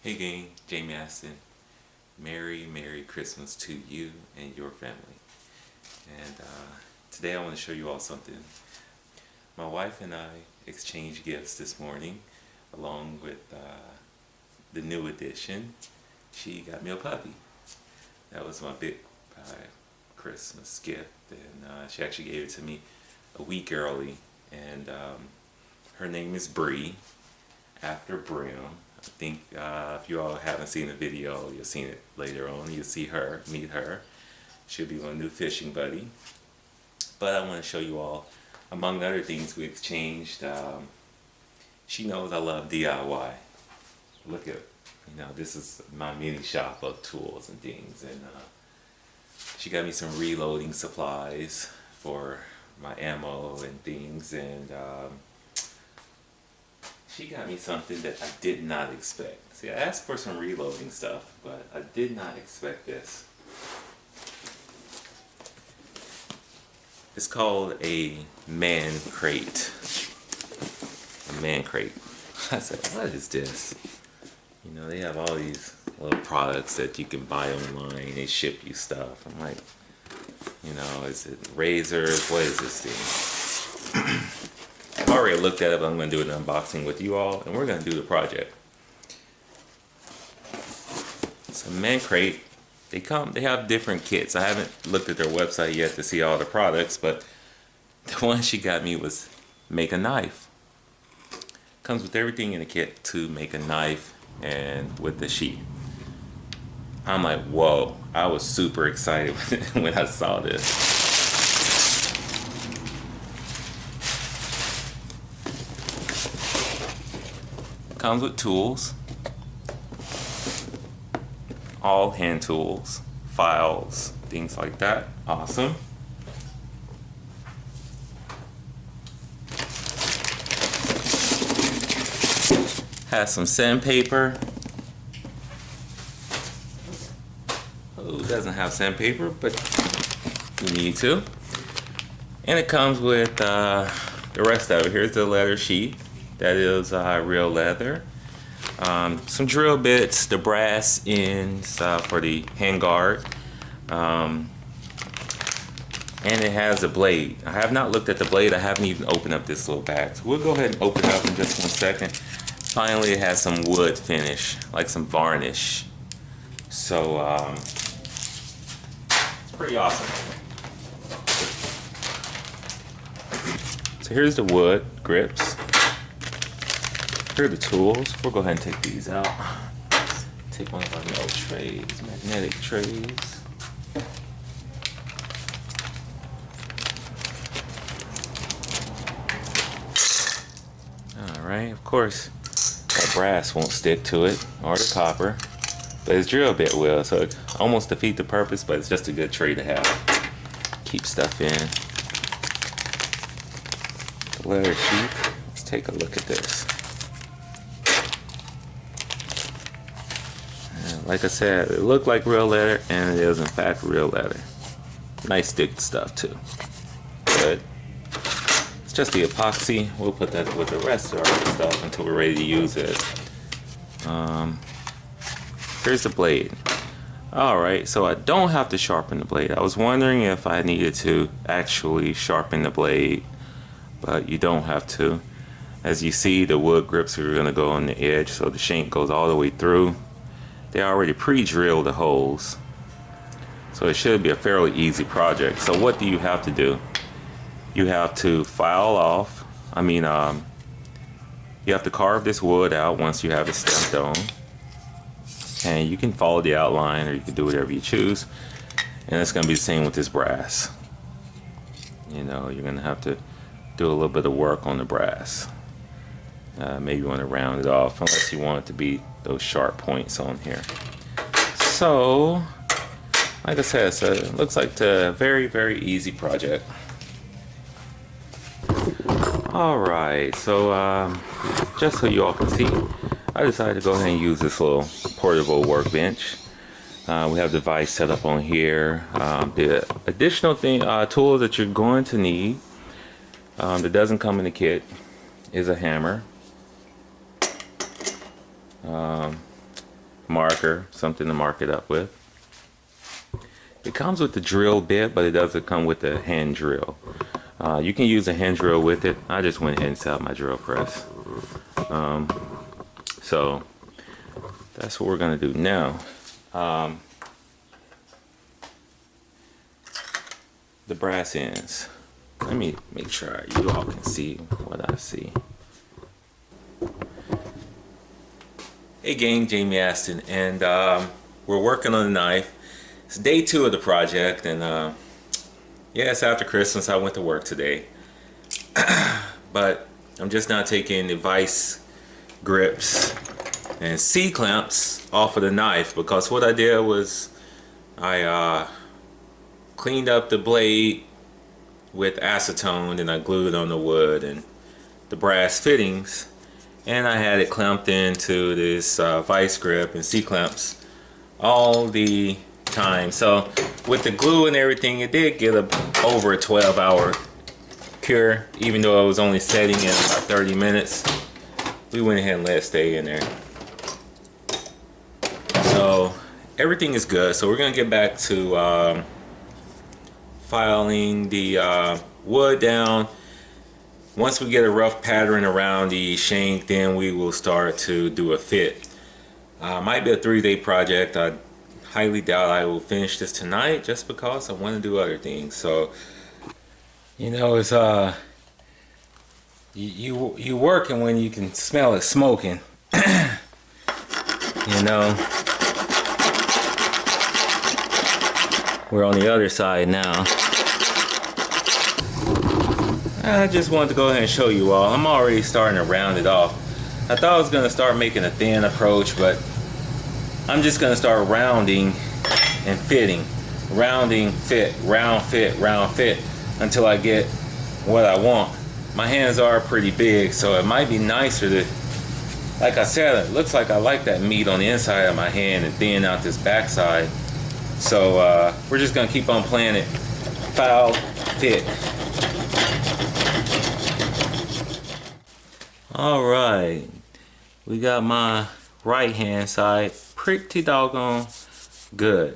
Hey gang, Jamie Aston. Merry Christmas to you and your family. And today I want to show you all something. My wife and I exchanged gifts this morning along with the new addition. She got me a puppy. That was my big Christmas gift, and she actually gave it to me a week early. And her name is Bree, after Brim. I think if you all haven't seen the video, you'll see it later on. You'll see her, meet her. She'll be my new fishing buddy. But I want to show you all, among other things we exchanged. She knows I love DIY. Look at, this is my mini shop of tools and things. And she got me some reloading supplies for my ammo and things. And she got me something that I did not expect. See, I asked for some reloading stuff, but I did not expect this. It's called a ManCrate. A ManCrate. I said, what is this? They have all these little products that you can buy online. They ship you stuff. I'm like, is it razors? What is this thing? I've already looked at it, but I'm going to do an unboxing with you all, and we're going to do the project. So ManCrate, they have different kits. I haven't looked at their website yet to see all the products, but the one she got me was make a knife. Comes with everything in the kit to make a knife and with the sheath. I'm like, whoa. I was super excited when I saw this. Comes with tools, all hand tools, files, things like that. Awesome. Has some sandpaper. Oh, it doesn't have sandpaper, but you need to. And it comes with the rest of it. Here's the leather sheath. That is real leather. Some drill bits, the brass ends for the handguard. And it has a blade. I have not looked at the blade. I haven't even opened up this little bag. So we'll go ahead and open it up in just 1 second. Finally, it has some wood finish, like some varnish. So it's pretty awesome. So here's the wood grips. Here are the tools. We'll go ahead and take these out. Take one of our metal trays, magnetic trays. Alright, of course, that brass won't stick to it, or the copper, but its drill bit will, so it almost defeats the purpose, but it's just a good tray to have. Keep stuff in. The leather sheath. Let's take a look at this. Like I said, it looked like real leather, and it is in fact real leather. Nice thick stuff too. Good. It's just the epoxy. We'll put that with the rest of our stuff until we're ready to use it. Here's the blade. Alright, so I don't have to sharpen the blade. I was wondering if I needed to actually sharpen the blade, but you don't have to. As you see, the wood grips are going to go on the edge, so the shank goes all the way through. They already pre-drilled the holes, so it should be a fairly easy project. So what do you have to do? You have to file off, you have to carve this wood out once you have it stamped on, and you can follow the outline, or you can do whatever you choose. And it's going to be the same with this brass. You're going to have to do a little bit of work on the brass. Maybe you want to round it off, unless you want it to be those sharp points on here. So, like I said, so it looks like a very easy project. Alright, so just so you all can see, I decided to go ahead and use this little portable workbench. We have the device set up on here. The additional tools that you're going to need that doesn't come in the kit is a hammer. marker, something to mark it up with. It comes with the drill bit, but it doesn't come with the hand drill. You can use a hand drill with it. I just went ahead and set up my drill press. So that's what we're gonna do now. The brass ends. Let me make sure you all can see what I see. Hey gang, Jamie Aston, and we're working on the knife. It's day 2 of the project, and yeah, it's after Christmas. I went to work today, but I'm just not taking the vice grips and C-clamps off of the knife, because what I did was I cleaned up the blade with acetone and I glued it on the wood and the brass fittings, and I had it clamped into this vice grip and C-clamps all the time. So with the glue and everything, it did get over a 12-hour cure, even though it was only setting in about 30 minutes. We went ahead and let it stay in there. So everything is good. So we're gonna get back to filing the wood down. Once we get a rough pattern around the shank, then we will start to do a fit. Might be a 3-day project. I highly doubt I will finish this tonight, just because I want to do other things. So, you know, it's you working when you can smell it smoking. You know, we're on the other side now. I just wanted to go ahead and show you all. I'm already starting to round it off. I thought I was going to start making a thin approach, but I'm just going to start rounding and fitting. Rounding, fit, round, fit, until I get what I want. My hands are pretty big, so it might be nicer to, like I said, it looks like I like that meat on the inside of my hand and thin out this backside. So we're just going to keep on playing it. File, fit. Alright, we got my right hand side pretty doggone good.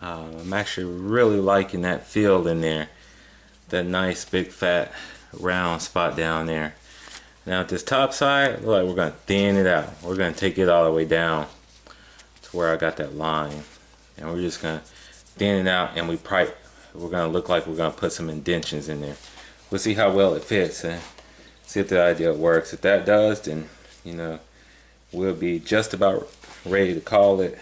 I'm actually really liking that feel in there. That nice big fat round spot down there. Now at this top side, look like we're going to thin it out. We're going to take it all the way down to where I got that line. And we're just going to thin it out, and we're going to look like we're going to put some indentions in there. We'll see how well it fits and see if the idea works. If that does, then, you know, we'll be just about ready to call it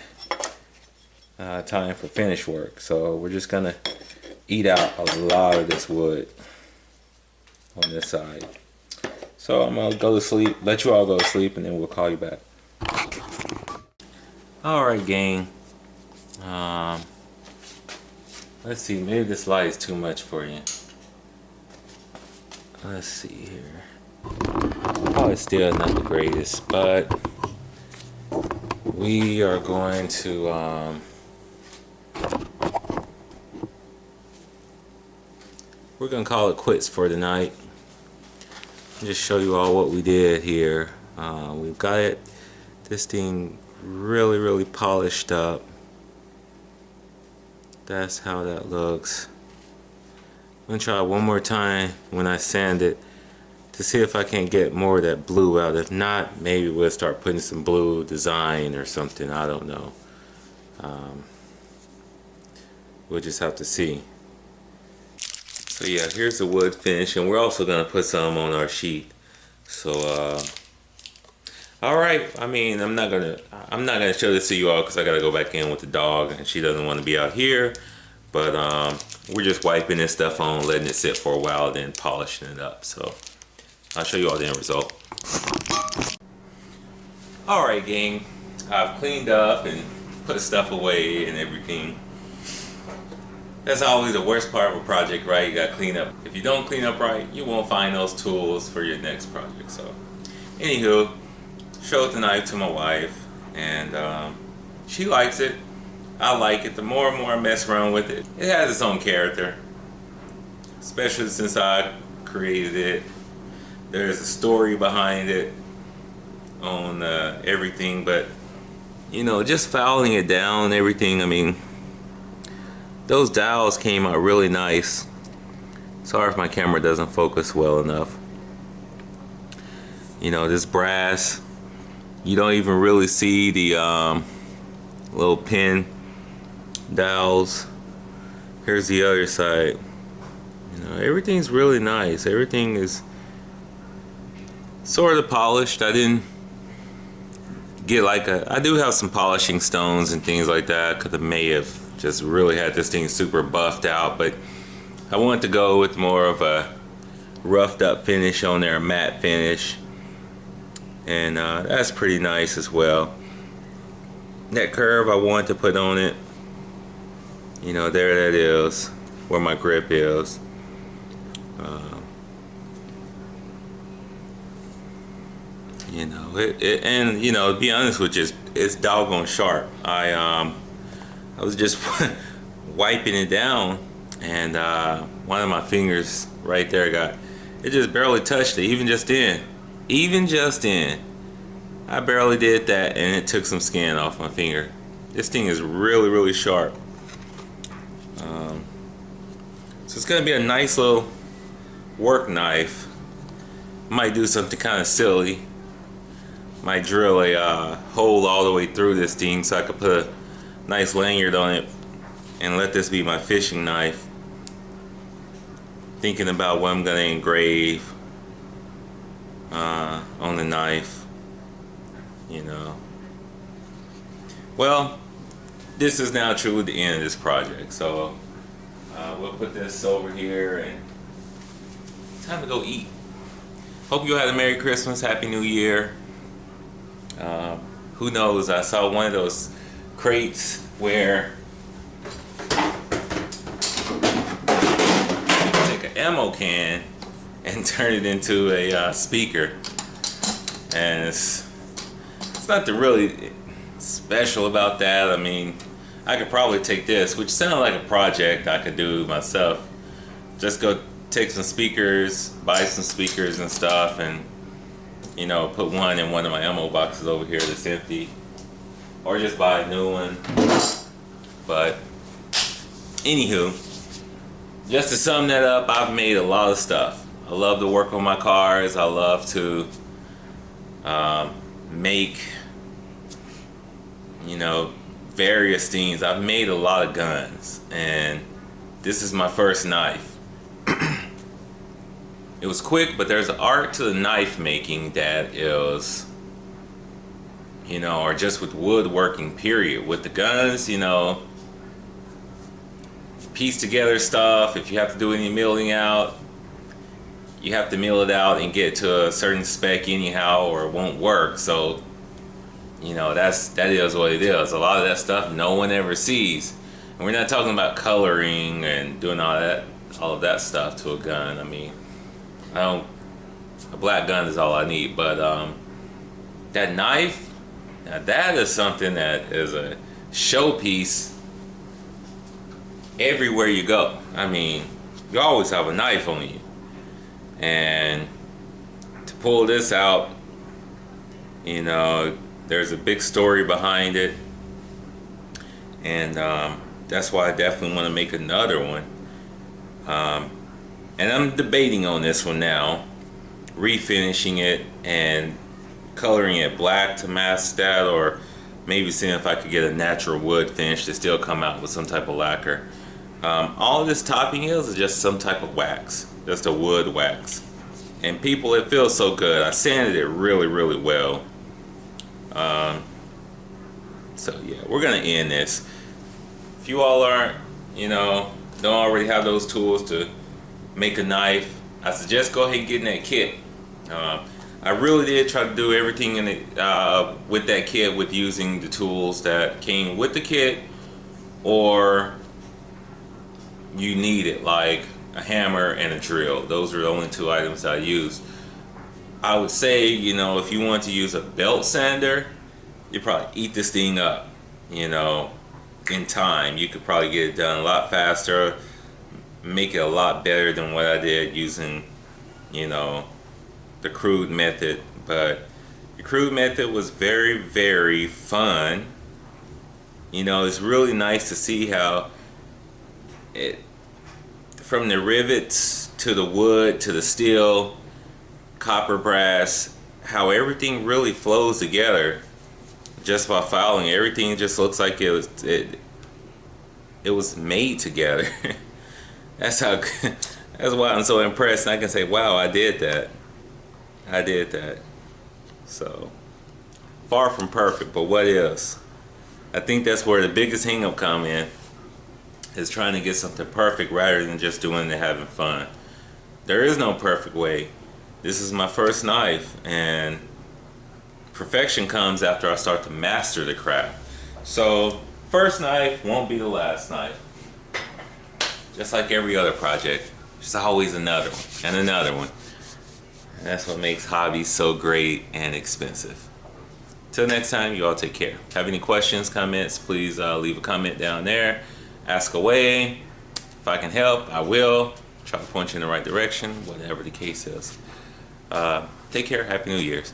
time for finish work. So we're just gonna eat out a lot of this wood on this side. So I'm gonna go to sleep, let you all go to sleep, and then we'll call you back. Alright gang, let's see, maybe this light is too much for you. Let's see here. Probably still not the greatest, but we are going to we're gonna call it quits for tonight. Just show you all what we did here. We've got this thing really polished up. That's how that looks. I'm gonna try one more time when I sand it to see if I can get more of that blue out. If not, maybe we'll start putting some blue design or something. I don't know. We'll just have to see. So yeah, here's the wood finish, and we're also gonna put some on our sheet. So all right. I mean, I'm not gonna show this to you all because I gotta go back in with the dog, and she doesn't want to be out here. But we're just wiping this stuff on, letting it sit for a while, then polishing it up. So I'll show you all the end result. Alright gang, I've cleaned up and put stuff away and everything. That's always the worst part of a project, right? You gotta clean up. If you don't clean up right, you won't find those tools for your next project. So anywho, showed the knife to my wife, and she likes it. I like it. The more and more I mess around with it, it has its own character. Especially since I created it. There's a story behind it. on everything, but you know, just filing it down and everything. I mean, those dials came out really nice. Sorry if my camera doesn't focus well enough. You know, this brass, you don't even really see the little pin dials. Here's the other side. You know, everything's really nice. Everything is sort of polished. I didn't get like I do have some polishing stones and things like that, because I may have just really had this thing super buffed out, but I wanted to go with more of a roughed up finish on there, a matte finish, and that's pretty nice as well. That curve I wanted to put on it, you know, there that is where my grip is. You know, and you know, to be honest with you, it's doggone sharp. I was just wiping it down, and one of my fingers right there it just barely touched it. Even just in, I barely did that, and it took some skin off my finger. This thing is really, really sharp. So it's gonna be a nice little work knife. Might do something kind of silly. Might drill a hole all the way through this thing so I could put a nice lanyard on it and let this be my fishing knife. Thinking about what I'm gonna engrave on the knife, you know. Well, this is now truly the end of this project, so we'll put this over here, and time to go eat. Hope you had a Merry Christmas, Happy New Year. Who knows, I saw one of those crates where you can take an ammo can and turn it into a speaker, and it's nothing really special about that. I mean, I could probably take this, which sounded like a project I could do myself. Just go take some speakers, buy some speakers and stuff, and you know, put one in one of my ammo boxes over here that's empty, or just buy a new one. But anywho, just to sum that up, I've made a lot of stuff. I love to work on my cars. I love to make, you know, various things. I've made a lot of guns, and this is my first knife. It was quick, but there's an art to the knife making that is, you know, or just with woodworking, period. With the guns, you know, piece together stuff. If you have to do any milling out, you have to mill it out and get to a certain spec anyhow, or it won't work. So, you know, that is what it is. A lot of that stuff no one ever sees. And we're not talking about coloring and doing all of that stuff to a gun. I mean, a black gun is all I need, but that knife, now that is something that is a showpiece everywhere you go. I mean, you always have a knife on you, and to pull this out, you know, there's a big story behind it, and that's why I definitely want to make another one. And I'm debating on this one now, refinishing it and coloring it black to mask that, or maybe seeing if I could get a natural wood finish to still come out with some type of lacquer. All this topping is just some type of wax, just a wood wax. And people, it feels so good. I sanded it really, really well. So yeah, we're gonna end this. If you all aren't, you know, don't already have those tools to make a knife, I suggest go ahead and get in that kit. I really did try to do everything in it with that kit, with using the tools that came with the kit, or you need it, like a hammer and a drill. Those are the only two items I used. I would say, you know, if you want to use a belt sander, you probably eat this thing up, you know, in time. You could probably get it done a lot faster, make it a lot better than what I did using, you know, the crude method. But The crude method was very, very fun. You know, it's really nice to see how it, from the rivets to the wood to the steel, copper, brass, how everything really flows together just by filing. Everything just looks like it was made together. That's how. That's why I'm so impressed. And I can say, wow, I did that. I did that. So far from perfect, but what is? I think that's where the biggest hang-up come in, is trying to get something perfect rather than just doing it and having fun. There is no perfect way. This is my first knife, and perfection comes after I start to master the craft. So first knife won't be the last knife. Just like every other project, there's always another one and another one. And that's what makes hobbies so great and expensive. Till next time, you all take care. Have any questions, comments, please leave a comment down there. Ask away. If I can help, I will. Try to point you in the right direction, whatever the case is. Take care. Happy New Year's.